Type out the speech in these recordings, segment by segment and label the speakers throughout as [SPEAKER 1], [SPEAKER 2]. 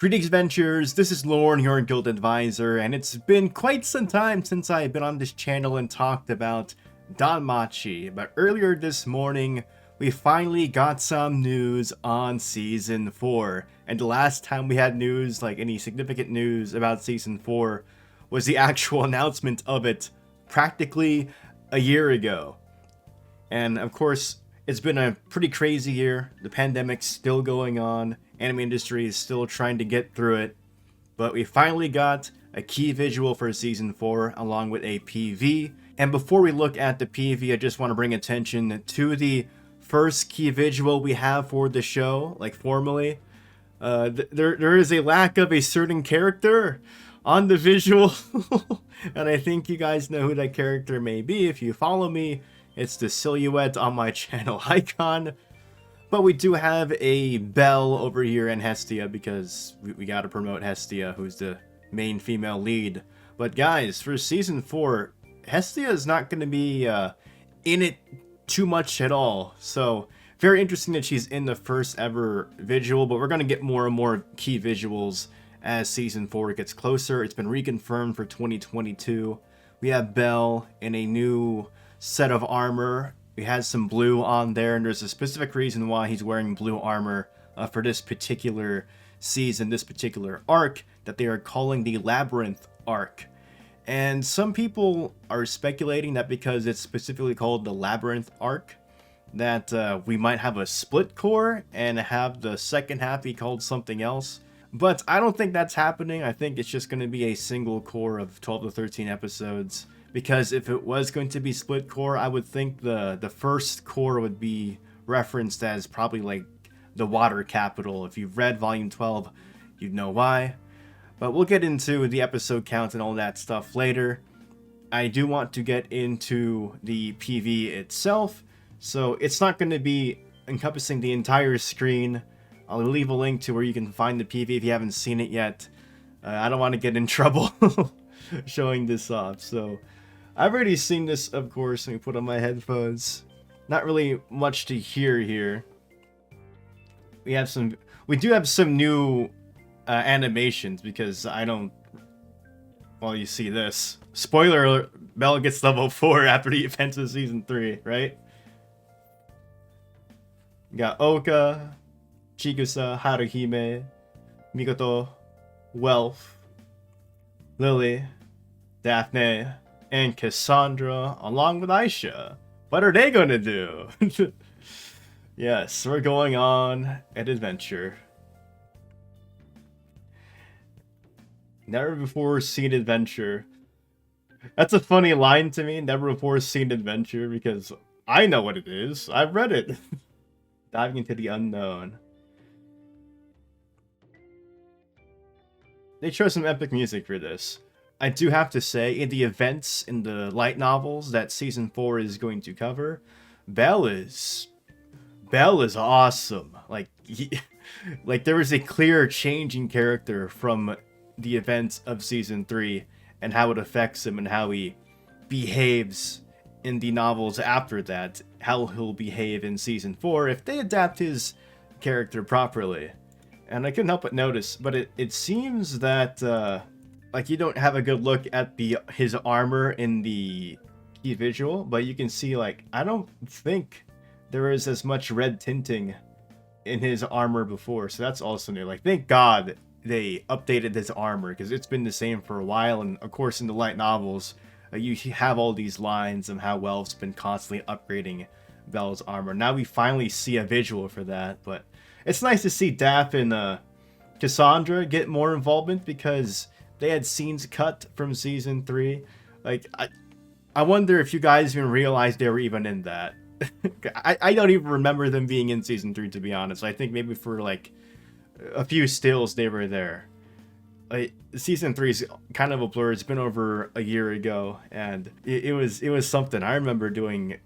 [SPEAKER 1] Greetings, adventurers. This is Lorne, your Guild Advisor, and it's been quite some time since I've been on this channel and talked about DanMachi. But earlier this morning, we finally got some news on Season 4. And the last time we had news, like any significant news about Season 4, was the actual announcement of it practically a year ago. And of course, it's been a pretty crazy year. The pandemic's still going on. Anime industry is still trying to get through it. But we finally got a key visual for Season 4 along with a PV. And before we look at the PV, I just want to bring attention to the first key visual we have for the show, like formally. There is a lack of a certain character on the visual. And I think you guys know who that character may be. If you follow me, it's the silhouette on my channel icon. But we do have a Belle over here and Hestia because we gotta promote Hestia, who's the main female lead. But guys, for Season 4, Hestia is not gonna be in it too much at all. So, very interesting that she's in the first ever visual, but we're gonna get more and more key visuals as Season 4 gets closer. It's been reconfirmed for 2022. We have Belle in a new set of armor. We had some blue on there, and there's a specific reason why he's wearing blue armor for this particular season, this particular arc, that they are calling the Labyrinth arc. And some people are speculating that because it's specifically called the Labyrinth arc, that we might have a split core and have the second half be called something else. But I don't think that's happening. I think it's just going to be a single core of 12 to 13 episodes. Because if it was going to be split core, I would think the first core would be referenced as probably like the water capital. If you've read Volume 12, you'd know why. But we'll get into the episode count and all that stuff later. I do want to get into the PV itself. So it's not going to be encompassing the entire screen. I'll leave a link to where you can find the PV if you haven't seen it yet. I don't want to get in trouble showing this off. So I've already seen this, of course. Let me put on my headphones. Not really much to hear here. We do have some new animations because I don't. Well, you see this. Spoiler alert, Belle gets level 4 after the events of Season 3, right? You got Oka, Chigusa, Haruhime, Mikoto, Wealth, Lily, Daphne, and Cassandra, along with Aisha. What are they gonna do? Yes, we're going on an adventure. Never before seen adventure. That's a funny line to me, never before seen adventure, because I know what it is. I've read it. Diving into the unknown. They chose some epic music for this. I do have to say, in the events in the light novels that Season 4 is going to cover, Belle is awesome. Like there was a clear change in character from the events of Season 3 and how it affects him and how he behaves in the novels after that, how he'll behave in Season 4 if they adapt his character properly. And I couldn't help but notice, but it seems that like you don't have a good look at his armor in the key visual, but you can see, like, I don't think there is as much red tinting in his armor before, so that's also new. Like, thank God they updated his armor, because it's been the same for a while, and of course in the light novels, you have all these lines of how Welf's been constantly upgrading Belle's armor. Now we finally see a visual for that, but it's nice to see Daph and Cassandra get more involvement, because they had scenes cut from Season 3. Like, I wonder if you guys even realized they were even in that. I don't even remember them being in Season 3, to be honest. I think maybe for, like, a few stills they were there. Like, Season 3 is kind of a blur. It's been over a year ago, and it was something. I remember doing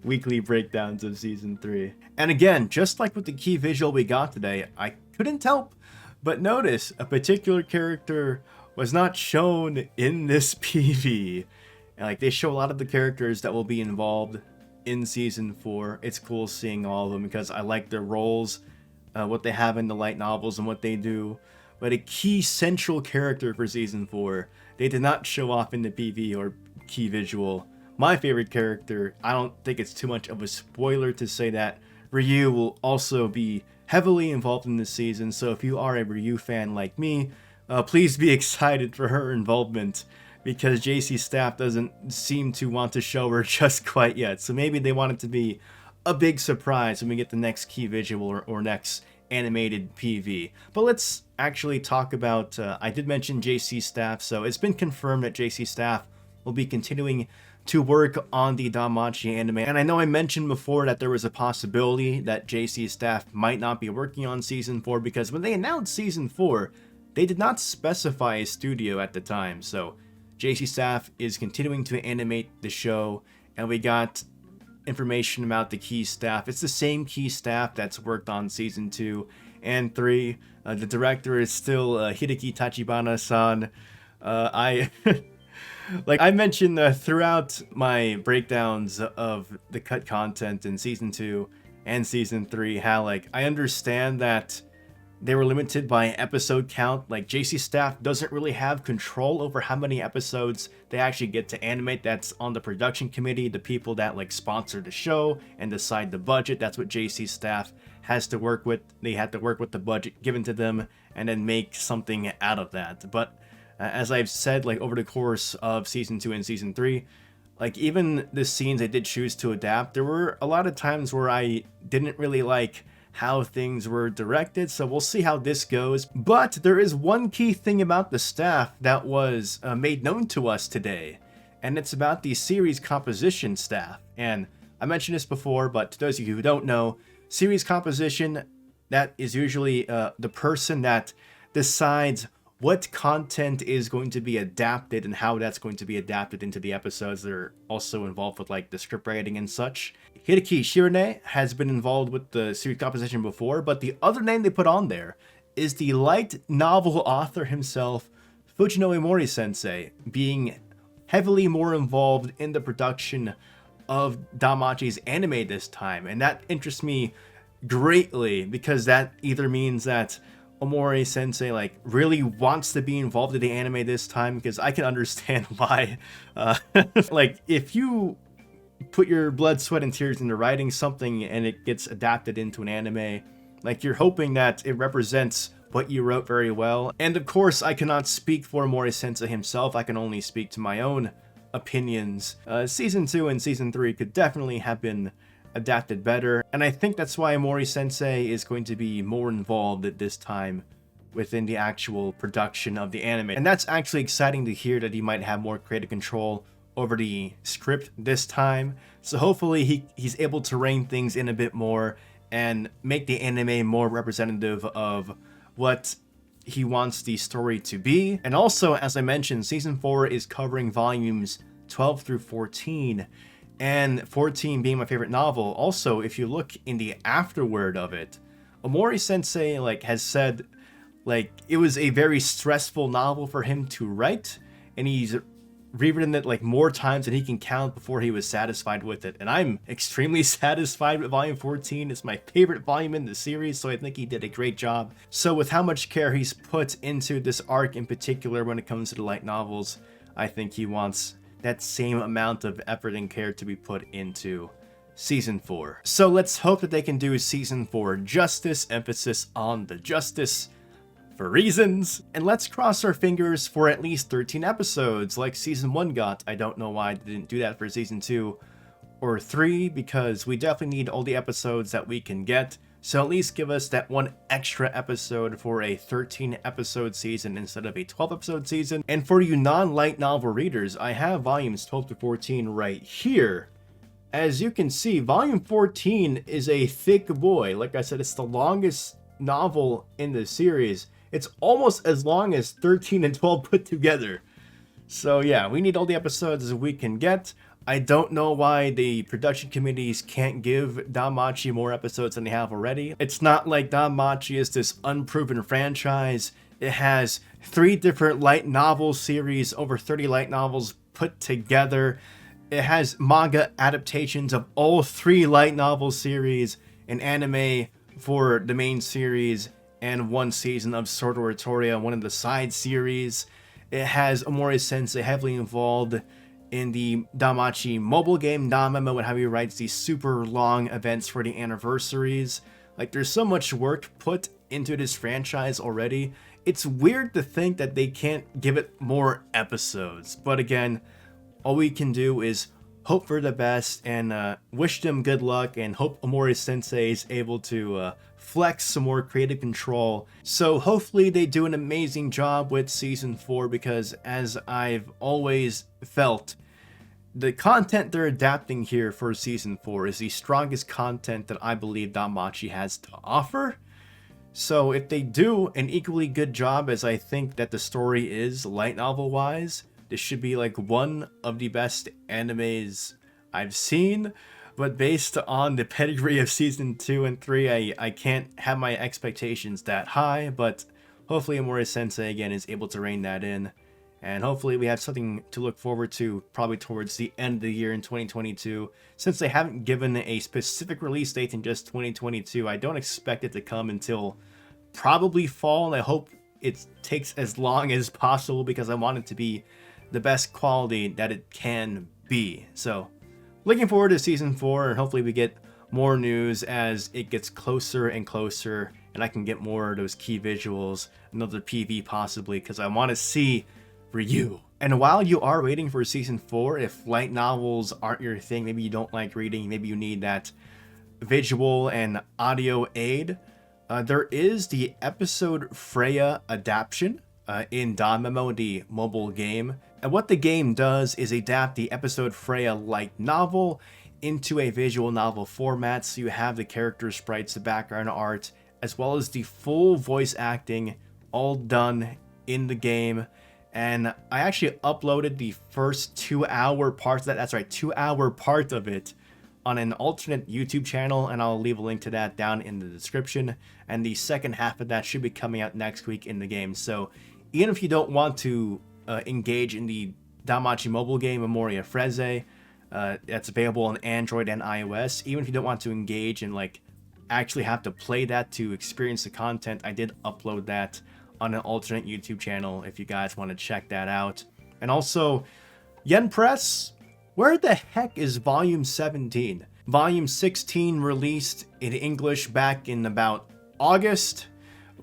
[SPEAKER 1] weekly breakdowns of Season 3. And again, just like with the key visual we got today, I couldn't help but notice a particular character was not shown in this PV. And like, they show a lot of the characters that will be involved in Season 4. It's cool seeing all of them because I like their roles. what they have in the light novels and what they do. But a key central character for season 4, they did not show off in the PV or key visual. My favorite character, I don't think it's too much of a spoiler to say that Ryu will also be heavily involved in this season, so if you are a Ryu fan like me, please be excited for her involvement, because JC Staff doesn't seem to want to show her just quite yet, so maybe they want it to be a big surprise when we get the next key visual or next animated PV. But let's actually talk about, I did mention JC Staff, so it's been confirmed that JC Staff will be continuing to work on the DanMachi anime. And I know I mentioned before that there was a possibility that JC Staff might not be working on season 4, because when they announced season 4, they did not specify a studio at the time. So JC Staff is continuing to animate the show, and we got information about the key staff. It's the same key staff that's worked on season 2 and 3. The director is still Hideki Tachibana-san. Like I mentioned throughout my breakdowns of the cut content in season 2 and season 3, how like I understand that they were limited by episode count. Like JC Staff doesn't really have control over how many episodes they actually get to animate. That's on the production committee, the people that like sponsor the show and decide the budget. That's what JC Staff has to work with. They had to work with the budget given to them and then make something out of that. But as I've said, like over the course of season 2 and season 3, like even the scenes I did choose to adapt, there were a lot of times where I didn't really like how things were directed, so we'll see how this goes. But there is one key thing about the staff that was made known to us today, and it's about the series composition staff. And I mentioned this before, but to those of you who don't know, series composition, that is usually the person that decides what content is going to be adapted and how that's going to be adapted into the episodes. They're also involved with like the script writing and such. Hideki Shirane has been involved with the series composition before, but the other name they put on there is the light novel author himself, Fujinori Mori Sensei, being heavily more involved in the production of DanMachi's anime this time. And that interests me greatly, because that either means that Omori Sensei like really wants to be involved in the anime this time, because I can understand why. Like if you put your blood, sweat, and tears into writing something and it gets adapted into an anime, like you're hoping that it represents what you wrote very well. And of course, I cannot speak for Omori Sensei himself. I can only speak to my own opinions. Season 2 and season 3 could definitely have been adapted better, and I think that's why Mori Sensei is going to be more involved at this time within the actual production of the anime. And that's actually exciting to hear, that he might have more creative control over the script this time. So hopefully he's able to rein things in a bit more and make the anime more representative of what he wants the story to be. And also, as I mentioned, season 4 is covering volumes 12 through 14. And 14 being my favorite novel. Also, if you look in the afterword of it, Omori Sensei like has said like it was a very stressful novel for him to write, and he's rewritten it like more times than he can count before he was satisfied with it. And I'm extremely satisfied with volume 14. It's my favorite volume in the series, so I think he did a great job. So with how much care he's put into this arc in particular when it comes to the light novels, I think he wants that same amount of effort and care to be put into season 4. So let's hope that they can do season 4 justice, emphasis on the justice for reasons. And let's cross our fingers for at least 13 episodes like season 1 got. I don't know why they didn't do that for season 2 or 3, because we definitely need all the episodes that we can get. So at least give us that one extra episode for a 13 episode season instead of a 12 episode season. And for you non-light novel readers, I have volumes 12 to 14 right here. As you can see, volume 14 is a thick boy. Like I said, it's the longest novel in the series. It's almost as long as 13 and 12 put together. So yeah, we need all the episodes as we can get. I don't know why the production committees can't give DanMachi more episodes than they have already. It's not like DanMachi is this unproven franchise. It has 3 different light novel series, over 30 light novels put together. It has manga adaptations of all 3 light novel series, an anime for the main series and one season of Sword Oratoria, one of the side series. It has Omori Sensei heavily involved in the DanMachi mobile game, DanMemo, and how he writes these super long events for the anniversaries. Like, there's so much work put into this franchise already. It's weird to think that they can't give it more episodes. But again, all we can do is hope for the best and wish them good luck and hope Omori Sensei is able to flex some more creative control. So hopefully they do an amazing job with Season 4, because as I've always felt, the content they're adapting here for Season 4 is the strongest content that I believe DanMachi has to offer. So if they do an equally good job as I think that the story is light novel wise, this should be like one of the best animes I've seen. But based on the pedigree of Season 2 and 3, I can't have my expectations that high, but hopefully Omori Sensei again is able to rein that in. And hopefully we have something to look forward to probably towards the end of the year in 2022. Since they haven't given a specific release date in just 2022, I don't expect it to come until probably fall, and I hope it takes as long as possible because I want it to be the best quality that it can be. So looking forward to Season 4, and hopefully we get more news as it gets closer and closer, and I can get more of those key visuals, another PV possibly, because I want to see Ryu. And while you are waiting for Season 4, if light novels aren't your thing, maybe you don't like reading, maybe you need that visual and audio aid, there is the episode Freya adaptation in DanMemo, the mobile game. And what the game does is adapt the episode Freya light novel into a visual novel format, so you have the character sprites, the background art, as well as the full voice acting all done in the game. And I actually uploaded the first 2-hour part of that, that's right, 2-hour part of it, on an alternate YouTube channel, and I'll leave a link to that down in the description. And the second half of that should be coming out next week in the game. So even if you don't want to engage in the DanMachi mobile game Memoria Freese, that's available on Android and iOS, even if you don't want to engage and like actually have to play that to experience the content, I did upload that on an alternate YouTube channel if you guys want to check that out. And also, Yen Press, where the heck is Volume 17? Volume 16 released in English back in about August.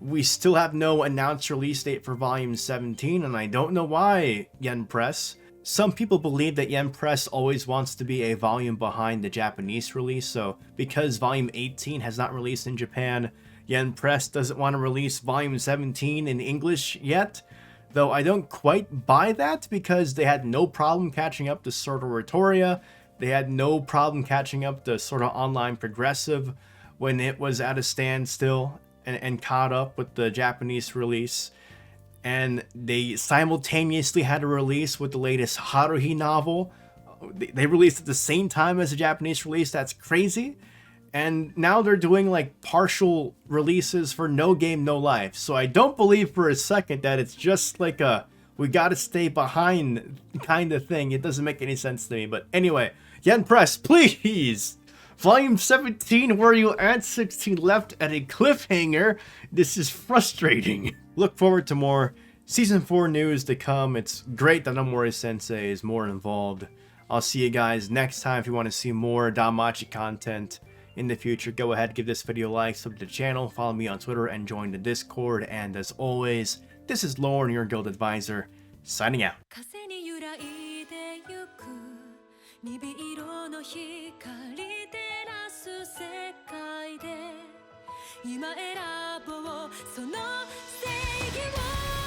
[SPEAKER 1] We still have no announced release date for Volume 17, and I don't know why, Yen Press. Some people believe that Yen Press always wants to be a volume behind the Japanese release, so because Volume 18 has not released in Japan, Yen Press doesn't want to release Volume 17 in English yet. Though I don't quite buy that, because they had no problem catching up to Sword Oratoria. They had no problem catching up to Sword Art Online Progressive when it was at a standstill and caught up with the Japanese release. And they simultaneously had a release with the latest Haruhi novel. They released at the same time as the Japanese release. That's crazy. And now they're doing like partial releases for No Game No Life. So I don't believe for a second that it's just like a we gotta stay behind kind of thing. It doesn't make any sense to me. But anyway, Yen Press, please! Volume 17, where you at? 16 left at a cliffhanger. This is frustrating. Look forward to more Season 4 news to come. It's great that Omori Sensei is more involved. I'll see you guys next time. If you want to see more DanMachi content in the future, go ahead, give this video a like, sub to the channel, follow me on Twitter, and join the Discord. And as always, this is Lauren, your guild advisor, signing out.
[SPEAKER 2] 鈍色の光照らす世界で今選ぼうその正義を